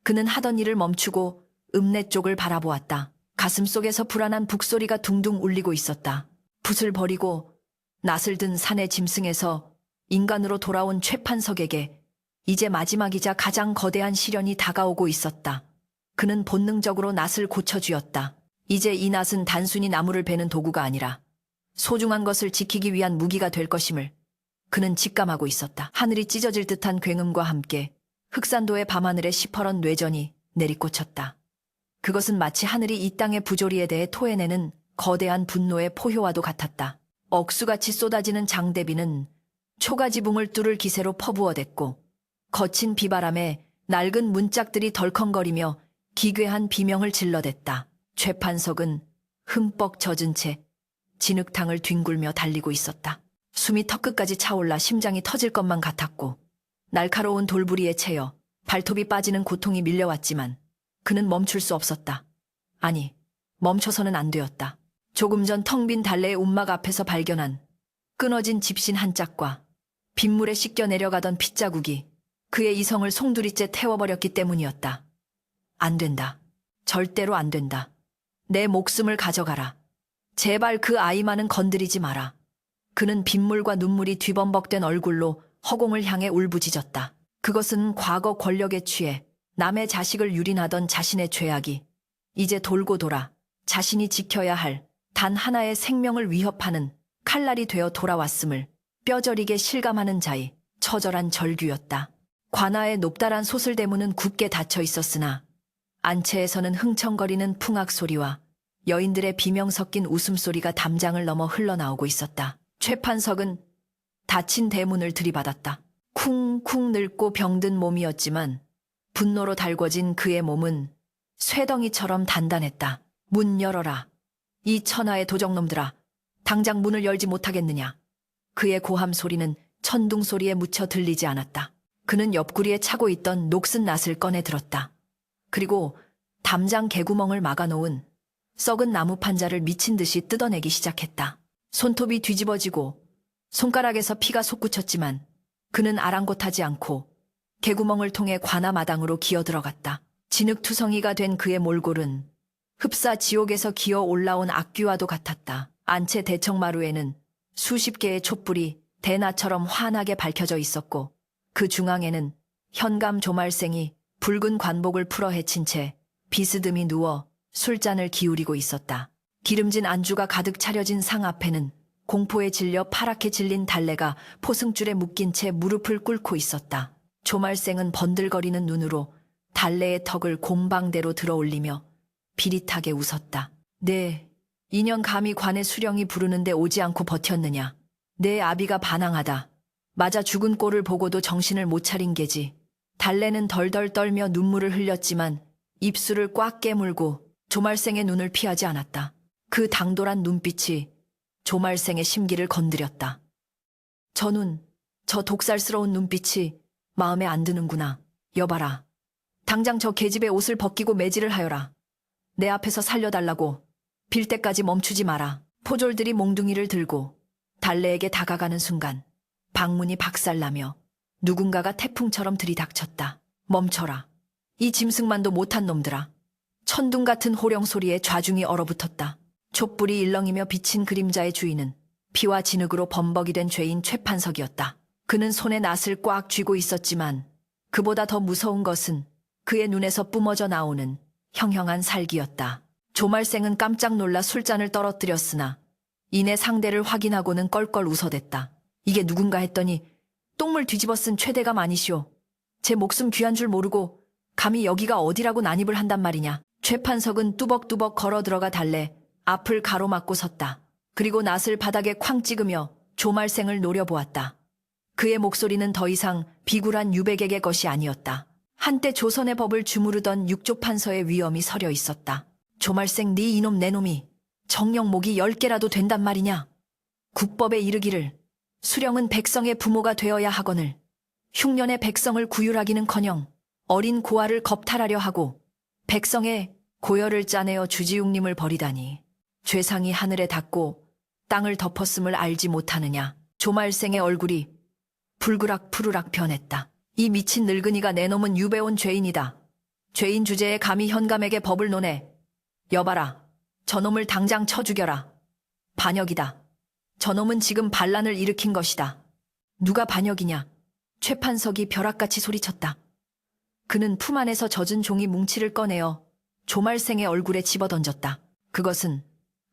그는 하던 일을 멈추고 읍내 쪽을 바라보았다. 가슴속에서 불안한 북소리가 둥둥 울리고 있었다. 붓을 버리고 낫을 든 산의 짐승에서 인간으로 돌아온 최판석에게 이제 마지막이자 가장 거대한 시련이 다가오고 있었다. 그는 본능적으로 낫을 고쳐쥐었다. 이제 이 낫은 단순히 나무를 베는 도구가 아니라 소중한 것을 지키기 위한 무기가 될 것임을 그는 직감하고 있었다. 하늘이 찢어질 듯한 굉음과 함께 흑산도의 밤하늘에 시퍼런 뇌전이 내리꽂혔다. 그것은 마치 하늘이 이 땅의 부조리에 대해 토해내는 거대한 분노의 포효와도 같았다. 억수같이 쏟아지는 장대비는 초가지붕을 뚫을 기세로 퍼부어댔고 거친 비바람에 낡은 문짝들이 덜컹거리며 기괴한 비명을 질러댔다. 최판석은 흠뻑 젖은 채 진흙탕을 뒹굴며 달리고 있었다. 숨이 턱끝까지 차올라 심장이 터질 것만 같았고 날카로운 돌부리에 채여 발톱이 빠지는 고통이 밀려왔지만 그는 멈출 수 없었다. 아니, 멈춰서는 안 되었다. 조금 전 텅 빈 달래의 움막 앞에서 발견한 끊어진 집신 한 짝과 빗물에 씻겨 내려가던 핏자국이 그의 이성을 송두리째 태워버렸기 때문이었다. 안 된다. 절대로 안 된다. 내 목숨을 가져가라. 제발 그 아이만은 건드리지 마라. 그는 빗물과 눈물이 뒤범벅된 얼굴로 허공을 향해 울부짖었다. 그것은 과거 권력에 취해 남의 자식을 유린하던 자신의 죄악이 이제 돌고 돌아 자신이 지켜야 할 단 하나의 생명을 위협하는 칼날이 되어 돌아왔음을 뼈저리게 실감하는 자의 처절한 절규였다. 관아의 높다란 소슬대문은 굳게 닫혀 있었으나 안채에서는 흥청거리는 풍악 소리와 여인들의 비명 섞인 웃음소리가 담장을 넘어 흘러나오고 있었다. 최판석은 닫힌 대문을 들이받았다. 쿵쿵 늙고 병든 몸이었지만 분노로 달궈진 그의 몸은 쇠덩이처럼 단단했다. 문 열어라. 이 천하의 도적놈들아. 당장 문을 열지 못하겠느냐. 그의 고함 소리는 천둥 소리에 묻혀 들리지 않았다. 그는 옆구리에 차고 있던 녹슨 낫을 꺼내 들었다. 그리고 담장 개구멍을 막아놓은 썩은 나무 판자를 미친 듯이 뜯어내기 시작했다. 손톱이 뒤집어지고 손가락에서 피가 솟구쳤지만 그는 아랑곳하지 않고 개구멍을 통해 관아 마당으로 기어 들어갔다. 진흙투성이가 된 그의 몰골은 흡사 지옥에서 기어 올라온 악귀와도 같았다. 안채 대청마루에는 수십 개의 촛불이 대나처럼 환하게 밝혀져 있었고 그 중앙에는 현감 조말생이 붉은 관복을 풀어 헤친 채 비스듬히 누워 술잔을 기울이고 있었다. 기름진 안주가 가득 차려진 상 앞에는 공포에 질려 파랗게 질린 달래가 포승줄에 묶인 채 무릎을 꿇고 있었다. 조말생은 번들거리는 눈으로 달래의 턱을 공방대로 들어올리며 비릿하게 웃었다. 네, 인연 감히 관의 수령이 부르는데 오지 않고 버텼느냐. 내 아비가 반항하다. 맞아 죽은 꼴을 보고도 정신을 못 차린 게지. 달래는 덜덜 떨며 눈물을 흘렸지만 입술을 꽉 깨물고 조말생의 눈을 피하지 않았다. 그 당돌한 눈빛이 조말생의 심기를 건드렸다. 저 눈, 저 독살스러운 눈빛이 마음에 안 드는구나. 여봐라. 당장 저 계집의 옷을 벗기고 매질을 하여라. 내 앞에서 살려달라고. 빌 때까지 멈추지 마라. 포졸들이 몽둥이를 들고 달래에게 다가가는 순간 방문이 박살나며 누군가가 태풍처럼 들이닥쳤다. 멈춰라. 이 짐승만도 못한 놈들아. 천둥 같은 호령 소리에 좌중이 얼어붙었다. 촛불이 일렁이며 비친 그림자의 주인은 피와 진흙으로 범벅이 된 죄인 최판석이었다. 그는 손에 낫을 꽉 쥐고 있었지만 그보다 더 무서운 것은 그의 눈에서 뿜어져 나오는 형형한 살기였다. 조말생은 깜짝 놀라 술잔을 떨어뜨렸으나 이내 상대를 확인하고는 껄껄 웃어댔다. 이게 누군가 했더니 똥물 뒤집어 쓴 최대감 아니시오. 제 목숨 귀한 줄 모르고 감히 여기가 어디라고 난입을 한단 말이냐. 최판석은 뚜벅뚜벅 걸어 들어가 달래 앞을 가로막고 섰다. 그리고 낫을 바닥에 쾅 찍으며 조말생을 노려보았다. 그의 목소리는 더 이상 비굴한 유백에게 것이 아니었다. 한때 조선의 법을 주무르던 육조판서의 위엄이 서려 있었다. 조말생 네 이놈 내 놈이 정령 목이 10개라도 된단 말이냐. 국법에 이르기를 수령은 백성의 부모가 되어야 하거늘 흉년의 백성을 구휼하기는커녕 어린 고아를 겁탈하려 하고 백성의 고열을 짜내어 주지웅님을 버리다니 죄상이 하늘에 닿고 땅을 덮었음을 알지 못하느냐. 조말생의 얼굴이 불그락 푸르락 변했다. 이 미친 늙은이가 내놈은 유배온 죄인이다. 죄인 주제에 감히 현감에게 법을 논해. 여봐라. 저놈을 당장 쳐 죽여라. 반역이다. 저놈은 지금 반란을 일으킨 것이다. 누가 반역이냐. 최판석이 벼락같이 소리쳤다. 그는 품 안에서 젖은 종이 뭉치를 꺼내어 조말생의 얼굴에 집어던졌다. 그것은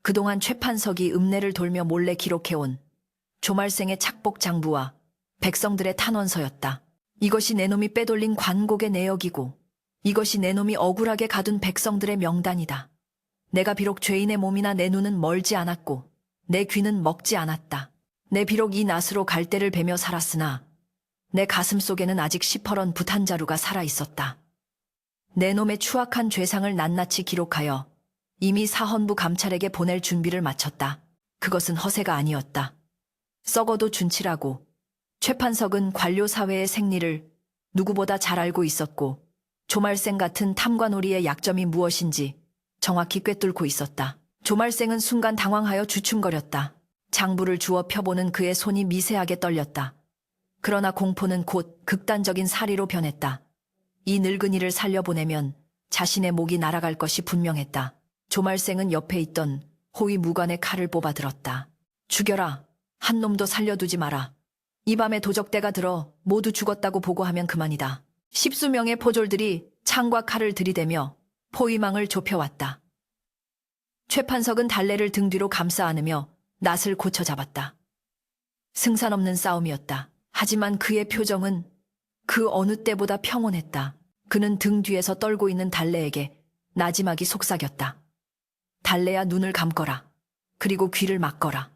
그동안 최판석이 읍내를 돌며 몰래 기록해온 조말생의 착복 장부와 백성들의 탄원서였다. 이것이 내놈이 빼돌린 관곡의 내역이고 이것이 내놈이 억울하게 가둔 백성들의 명단이다. 내가 비록 죄인의 몸이나 내 눈은 멀지 않았고 내 귀는 먹지 않았다. 내 비록 이 낫으로 갈대를 베며 살았으나 내 가슴 속에는 아직 시퍼런 부탄자루가 살아있었다. 내 놈의 추악한 죄상을 낱낱이 기록하여 이미 사헌부 감찰에게 보낼 준비를 마쳤다. 그것은 허세가 아니었다. 썩어도 준치라고 최판석은 관료사회의 생리를 누구보다 잘 알고 있었고 조말생 같은 탐관오리의 약점이 무엇인지 정확히 꿰뚫고 있었다. 조말생은 순간 당황하여 주춤거렸다. 장부를 주워 펴보는 그의 손이 미세하게 떨렸다. 그러나 공포는 곧 극단적인 사리로 변했다. 이 늙은이를 살려보내면 자신의 목이 날아갈 것이 분명했다. 조말생은 옆에 있던 호위 무관의 칼을 뽑아 들었다. 죽여라. 한 놈도 살려두지 마라. 이 밤에 도적대가 들어 모두 죽었다고 보고하면 그만이다. 십수명의 포졸들이 창과 칼을 들이대며 포위망을 좁혀왔다. 최판석은 달래를 등 뒤로 감싸 안으며 낫을 고쳐 잡았다. 승산 없는 싸움이었다. 하지만 그의 표정은 그 어느 때보다 평온했다. 그는 등 뒤에서 떨고 있는 달래에게 나지막이 속삭였다. 달래야, 눈을 감거라. 그리고 귀를 막거라.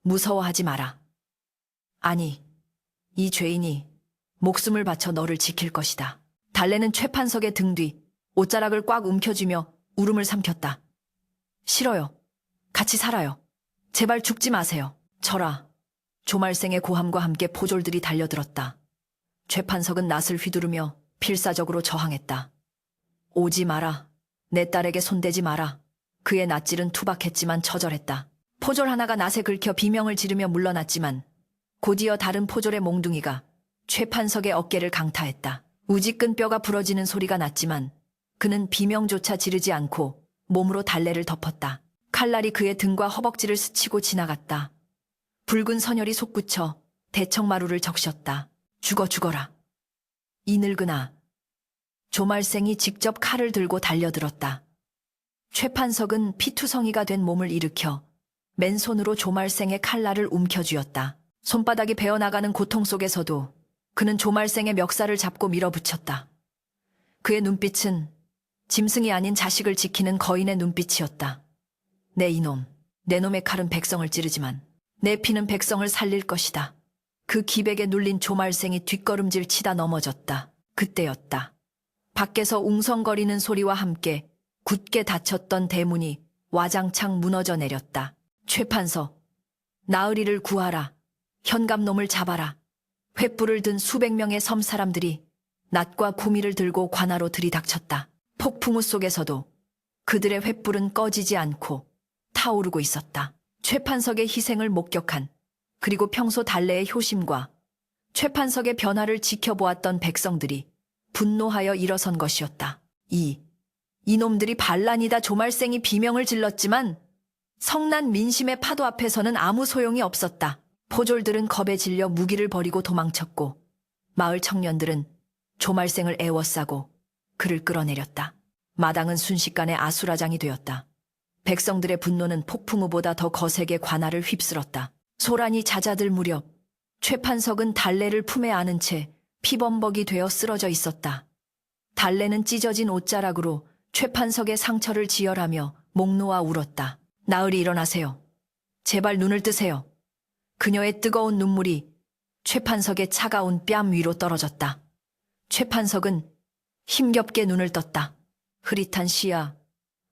무서워하지 마라. 아니, 이 죄인이 목숨을 바쳐 너를 지킬 것이다. 달래는 최판석의 등 뒤 옷자락을 꽉 움켜쥐며 울음을 삼켰다. 싫어요. 같이 살아요. 제발 죽지 마세요. 쳐라. 조말생의 고함과 함께 포졸들이 달려들었다. 최판석은 낫을 휘두르며 필사적으로 저항했다. 오지 마라. 내 딸에게 손대지 마라. 그의 낫질은 투박했지만 처절했다. 포졸 하나가 낫에 긁혀 비명을 지르며 물러났지만 곧이어 다른 포졸의 몽둥이가 최판석의 어깨를 강타했다. 우지끈 뼈가 부러지는 소리가 났지만 그는 비명조차 지르지 않고 몸으로 달래를 덮었다. 칼날이 그의 등과 허벅지를 스치고 지나갔다. 붉은 선혈이 솟구쳐 대청마루를 적셨다. 죽어라. 이 늙은아. 조말생이 직접 칼을 들고 달려들었다. 최판석은 피투성이가 된 몸을 일으켜 맨손으로 조말생의 칼날을 움켜쥐었다. 손바닥이 베어나가는 고통 속에서도 그는 조말생의 멱살을 잡고 밀어붙였다. 그의 눈빛은 짐승이 아닌 자식을 지키는 거인의 눈빛이었다. 내 이놈, 내 놈의 칼은 백성을 찌르지만 내 피는 백성을 살릴 것이다. 그 기백에 눌린 조말생이 뒷걸음질 치다 넘어졌다. 그때였다. 밖에서 웅성거리는 소리와 함께 굳게 닫혔던 대문이 와장창 무너져 내렸다. 최판서, 나으리를 구하라. 현감놈을 잡아라. 횃불을 든 수백 명의 섬 사람들이 낫과 구미를 들고 관하로 들이닥쳤다. 폭풍우 속에서도 그들의 횃불은 꺼지지 않고 타오르고 있었다. 최판석의 희생을 목격한, 그리고 평소 달래의 효심과 최판석의 변화를 지켜보았던 백성들이 분노하여 일어선 것이었다. 이놈들이 반란이다. 조말생이 비명을 질렀지만 성난 민심의 파도 앞에서는 아무 소용이 없었다. 포졸들은 겁에 질려 무기를 버리고 도망쳤고 마을 청년들은 조말생을 애워싸고 그를 끌어내렸다. 마당은 순식간에 아수라장이 되었다. 백성들의 분노는 폭풍우보다 더 거세게 관할을 휩쓸었다. 소란이 잦아들 무렵 최판석은 달래를 품에 안은 채 피범벅이 되어 쓰러져 있었다. 달래는 찢어진 옷자락으로 최판석의 상처를 지혈하며 목 놓아 울었다. 나으리, 일어나세요. 제발 눈을 뜨세요. 그녀의 뜨거운 눈물이 최판석의 차가운 뺨 위로 떨어졌다. 최판석은 힘겹게 눈을 떴다. 흐릿한 시야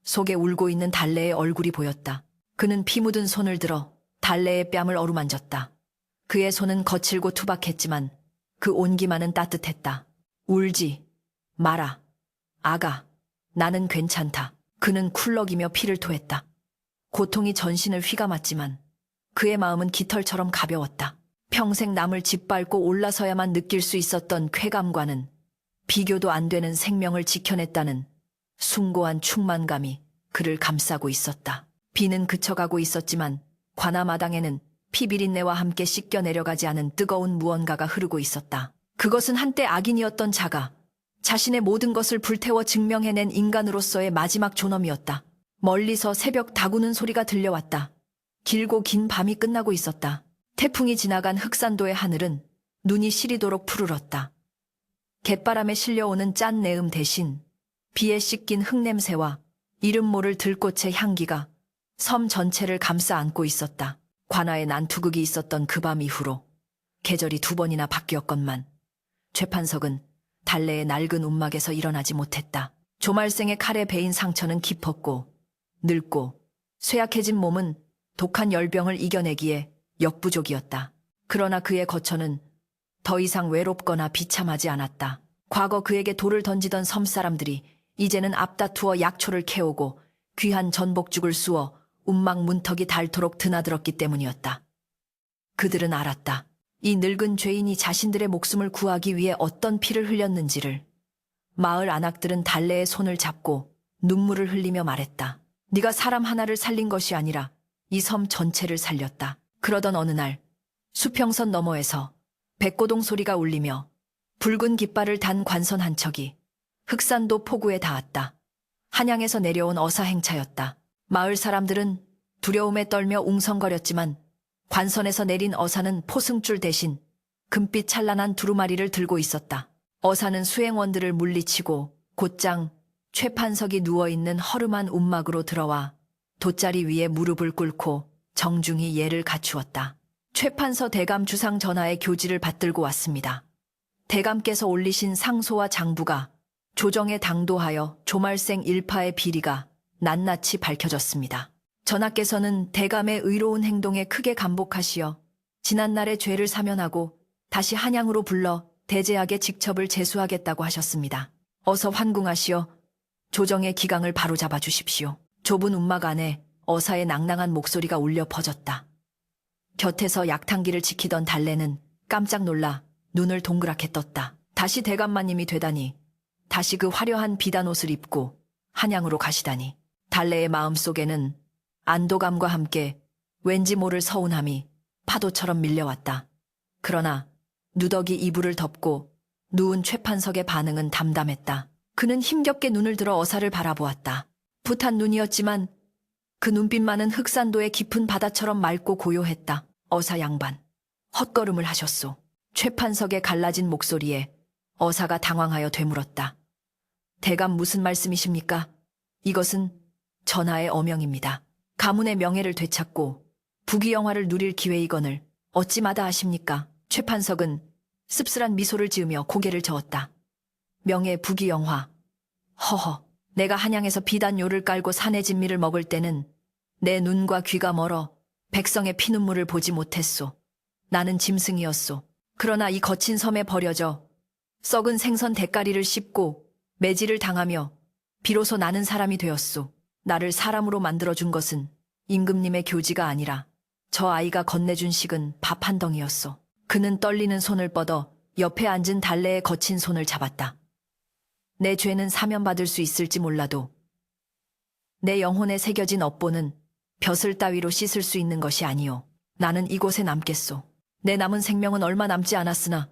속에 울고 있는 달래의 얼굴이 보였다. 그는 피 묻은 손을 들어 달래의 뺨을 어루만졌다. 그의 손은 거칠고 투박했지만 그 온기만은 따뜻했다. 울지 마라. 아가, 나는 괜찮다. 그는 쿨럭이며 피를 토했다. 고통이 전신을 휘감았지만 그의 마음은 깃털처럼 가벼웠다. 평생 남을 짓밟고 올라서야만 느낄 수 있었던 쾌감과는 비교도 안 되는 생명을 지켜냈다는 숭고한 충만감이 그를 감싸고 있었다. 비는 그쳐가고 있었지만 관아 마당에는 피비린내와 함께 씻겨 내려가지 않은 뜨거운 무언가가 흐르고 있었다. 그것은 한때 악인이었던 자가 자신의 모든 것을 불태워 증명해낸 인간으로서의 마지막 존엄이었다. 멀리서 새벽 다구는 소리가 들려왔다. 길고 긴 밤이 끝나고 있었다. 태풍이 지나간 흑산도의 하늘은 눈이 시리도록 푸르렀다. 갯바람에 실려오는 짠 내음 대신 비에 씻긴 흙냄새와 이름 모를 들꽃의 향기가 섬 전체를 감싸 안고 있었다. 관아에 난투극이 있었던 그 밤 이후로 계절이 2번이나 바뀌었건만 최판석은 달래의 낡은 움막에서 일어나지 못했다. 조말생의 칼에 베인 상처는 깊었고 늙고 쇠약해진 몸은 독한 열병을 이겨내기에 역부족이었다. 그러나 그의 거처는 더 이상 외롭거나 비참하지 않았다. 과거 그에게 돌을 던지던 섬 사람들이 이제는 앞다투어 약초를 캐오고 귀한 전복죽을 쑤어 운막 문턱이 닳도록 드나들었기 때문이었다. 그들은 알았다. 이 늙은 죄인이 자신들의 목숨을 구하기 위해 어떤 피를 흘렸는지를. 마을 안악들은 달래의 손을 잡고 눈물을 흘리며 말했다. 네가 사람 하나를 살린 것이 아니라 이 섬 전체를 살렸다. 그러던 어느 날 수평선 너머에서 백고동 소리가 울리며 붉은 깃발을 단 관선 한 척이 흑산도 포구에 닿았다. 한양에서 내려온 어사 행차였다. 마을 사람들은 두려움에 떨며 웅성거렸지만 관선에서 내린 어사는 포승줄 대신 금빛 찬란한 두루마리를 들고 있었다. 어사는 수행원들을 물리치고 곧장 최판석이 누워있는 허름한 움막으로 들어와 돗자리 위에 무릎을 꿇고 정중히 예를 갖추었다. 최판서 대감 주상 전하의 교지를 받들고 왔습니다. 대감께서 올리신 상소와 장부가 조정에 당도하여 조말생 일파의 비리가 낱낱이 밝혀졌습니다. 전하께서는 대감의 의로운 행동에 크게 감복하시어 지난날의 죄를 사면하고 다시 한양으로 불러 대제하게 직첩을 제수하겠다고 하셨습니다. 어서 환궁하시어 조정의 기강을 바로잡아 주십시오. 좁은 움막 안에 어사의 낭낭한 목소리가 울려 퍼졌다. 곁에서 약탕기를 지키던 달래는 깜짝 놀라 눈을 동그랗게 떴다. 다시 대감마님이 되다니, 다시 그 화려한 비단 옷을 입고 한양으로 가시다니. 달래의 마음속에는 안도감과 함께 왠지 모를 서운함이 파도처럼 밀려왔다. 그러나 누더기 이불을 덮고 누운 최판석의 반응은 담담했다. 그는 힘겹게 눈을 들어 어사를 바라보았다. 붓한 눈이었지만 그 눈빛만은 흑산도의 깊은 바다처럼 맑고 고요했다. 어사 양반, 헛걸음을 하셨소. 최판석의 갈라진 목소리에 어사가 당황하여 되물었다. 대감 무슨 말씀이십니까? 이것은 전하의 어명입니다. 가문의 명예를 되찾고 부귀영화를 누릴 기회이건을 어찌 마다하십니까? 최판석은 씁쓸한 미소를 지으며 고개를 저었다. 명예 부귀영화. 허허, 내가 한양에서 비단요를 깔고 산의 진미를 먹을 때는 내 눈과 귀가 멀어 백성의 피눈물을 보지 못했소. 나는 짐승이었소. 그러나 이 거친 섬에 버려져 썩은 생선 대가리를 씹고 매질을 당하며 비로소 나는 사람이 되었소. 나를 사람으로 만들어준 것은 임금님의 교지가 아니라 저 아이가 건네준 식은 밥 한 덩이였소. 그는 떨리는 손을 뻗어 옆에 앉은 달래의 거친 손을 잡았다. 내 죄는 사면받을 수 있을지 몰라도 내 영혼에 새겨진 업보는 벼슬 따위로 씻을 수 있는 것이 아니오. 나는 이곳에 남겠소. 내 남은 생명은 얼마 남지 않았으나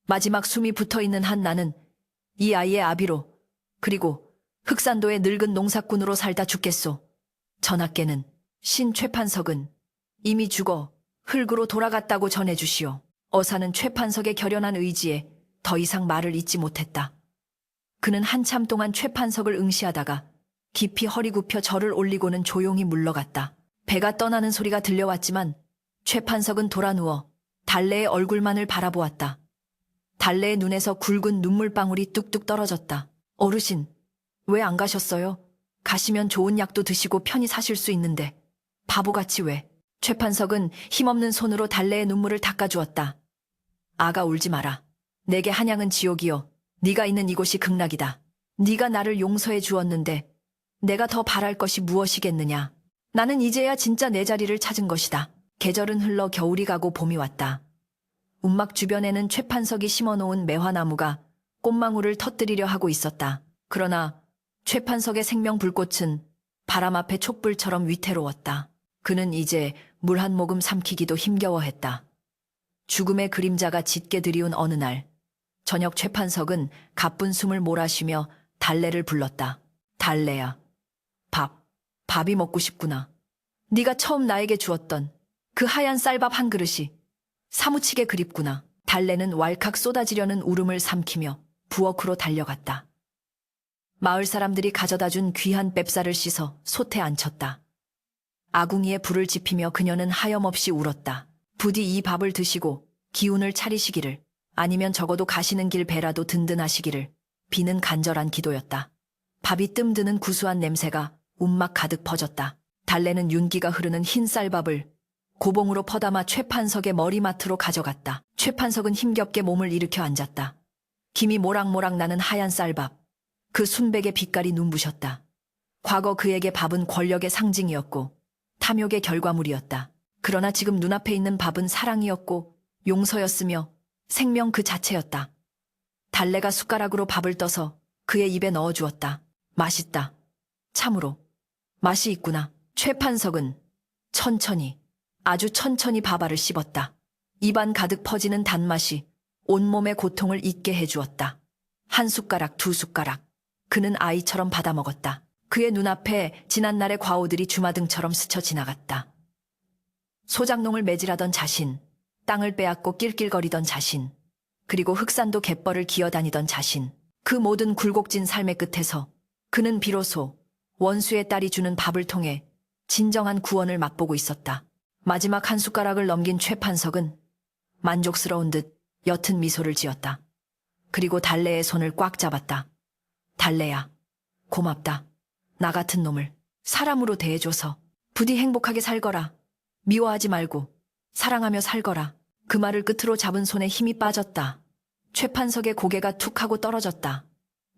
마지막 숨이 붙어있는 한 나는 이 아이의 아비로, 그리고 흑산도의 늙은 농사꾼으로 살다 죽겠소. 전하께는 신 최판석은 이미 죽어 흙으로 돌아갔다고 전해주시오. 어사는 최판석의 결연한 의지에 더 이상 말을 잇지 못했다. 그는 한참 동안 최판석을 응시하다가 깊이 허리 굽혀 절을 올리고는 조용히 물러갔다. 배가 떠나는 소리가 들려왔지만 최판석은 돌아누워 달래의 얼굴만을 바라보았다. 달래의 눈에서 굵은 눈물방울이 뚝뚝 떨어졌다. 어르신, 왜 안 가셨어요? 가시면 좋은 약도 드시고 편히 사실 수 있는데 바보같이 왜? 최판석은 힘없는 손으로 달래의 눈물을 닦아주었다. 아가 울지 마라. 내게 한양은 지옥이요. 네가 있는 이곳이 극락이다. 네가 나를 용서해 주었는데 내가 더 바랄 것이 무엇이겠느냐. 나는 이제야 진짜 내 자리를 찾은 것이다. 계절은 흘러 겨울이 가고 봄이 왔다. 움막 주변에는 최판석이 심어놓은 매화나무가 꽃망울을 터뜨리려 하고 있었다. 그러나 최판석의 생명 불꽃은 바람 앞에 촛불처럼 위태로웠다. 그는 이제 물 한 모금 삼키기도 힘겨워했다. 죽음의 그림자가 짙게 드리운 어느 날, 저녁 최판석은 가쁜 숨을 몰아쉬며 달래를 불렀다. 달래야, 밥이 먹고 싶구나. 네가 처음 나에게 주었던 그 하얀 쌀밥 한 그릇이 사무치게 그립구나. 달래는 왈칵 쏟아지려는 울음을 삼키며 부엌으로 달려갔다. 마을 사람들이 가져다 준 귀한 맵쌀을 씻어 솥에 앉혔다. 아궁이에 불을 지피며 그녀는 하염없이 울었다. 부디 이 밥을 드시고 기운을 차리시기를, 아니면 적어도 가시는 길 배라도 든든하시기를 비는 간절한 기도였다. 밥이 뜸드는 구수한 냄새가 움막 가득 퍼졌다. 달래는 윤기가 흐르는 흰 쌀밥을 고봉으로 퍼담아 최판석의 머리맡으로 가져갔다. 최판석은 힘겹게 몸을 일으켜 앉았다. 김이 모락모락 나는 하얀 쌀밥. 그 순백의 빛깔이 눈부셨다. 과거 그에게 밥은 권력의 상징이었고 탐욕의 결과물이었다. 그러나 지금 눈앞에 있는 밥은 사랑이었고 용서였으며 생명 그 자체였다. 달래가 숟가락으로 밥을 떠서 그의 입에 넣어주었다. 맛있다. 참으로 맛이 있구나. 최판석은 천천히, 아주 천천히 밥알을 씹었다. 입안 가득 퍼지는 단맛이 온몸의 고통을 잊게 해주었다. 한 숟가락, 두 숟가락. 그는 아이처럼 받아먹었다. 그의 눈앞에 지난날의 과오들이 주마등처럼 스쳐 지나갔다. 소작농을 매질하던 자신, 땅을 빼앗고 낄낄거리던 자신, 그리고 흑산도 갯벌을 기어다니던 자신. 그 모든 굴곡진 삶의 끝에서 그는 비로소 원수의 딸이 주는 밥을 통해 진정한 구원을 맛보고 있었다. 마지막 한 숟가락을 넘긴 최판석은 만족스러운 듯 옅은 미소를 지었다. 그리고 달래의 손을 꽉 잡았다. 달래야, 고맙다. 나 같은 놈을 사람으로 대해줘서 부디 행복하게 살거라. 미워하지 말고 사랑하며 살거라. 그 말을 끝으로 잡은 손에 힘이 빠졌다. 최판석의 고개가 툭 하고 떨어졌다.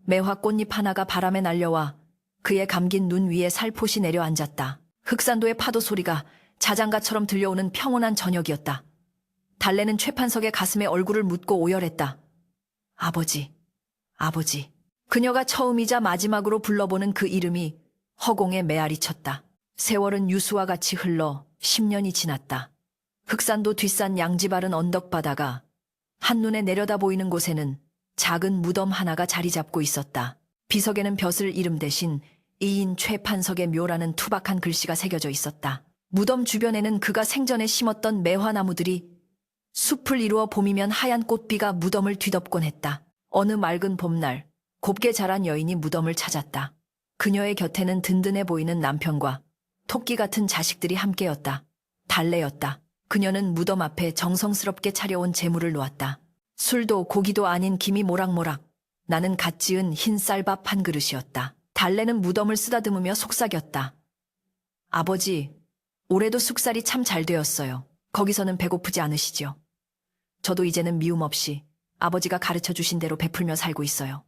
매화 꽃잎 하나가 바람에 날려와 그의 감긴 눈 위에 살포시 내려앉았다. 흑산도의 파도 소리가 자장가처럼 들려오는 평온한 저녁이었다. 달래는 최판석의 가슴에 얼굴을 묻고 오열했다. 아버지, 아버지. 그녀가 처음이자 마지막으로 불러보는 그 이름이 허공에 메아리 쳤다. 세월은 유수와 같이 흘러 10년이 지났다. 흑산도 뒷산 양지바른 언덕바다가 한눈에 내려다 보이는 곳에는 작은 무덤 하나가 자리 잡고 있었다. 비석에는 벼슬 이름 대신 이인 최판석의 묘라는 투박한 글씨가 새겨져 있었다. 무덤 주변에는 그가 생전에 심었던 매화나무들이 숲을 이루어 봄이면 하얀 꽃비가 무덤을 뒤덮곤 했다. 어느 맑은 봄날 곱게 자란 여인이 무덤을 찾았다. 그녀의 곁에는 든든해 보이는 남편과 토끼 같은 자식들이 함께였다. 달래였다. 그녀는 무덤 앞에 정성스럽게 차려온 재물을 놓았다. 술도 고기도 아닌 김이 모락모락 나는 갓 지은 흰 쌀밥 한 그릇이었다. 달래는 무덤을 쓰다듬으며 속삭였다. 아버지, 올해도 숙살이 참 잘 되었어요. 거기서는 배고프지 않으시죠? 저도 이제는 미움 없이 아버지가 가르쳐 주신 대로 베풀며 살고 있어요.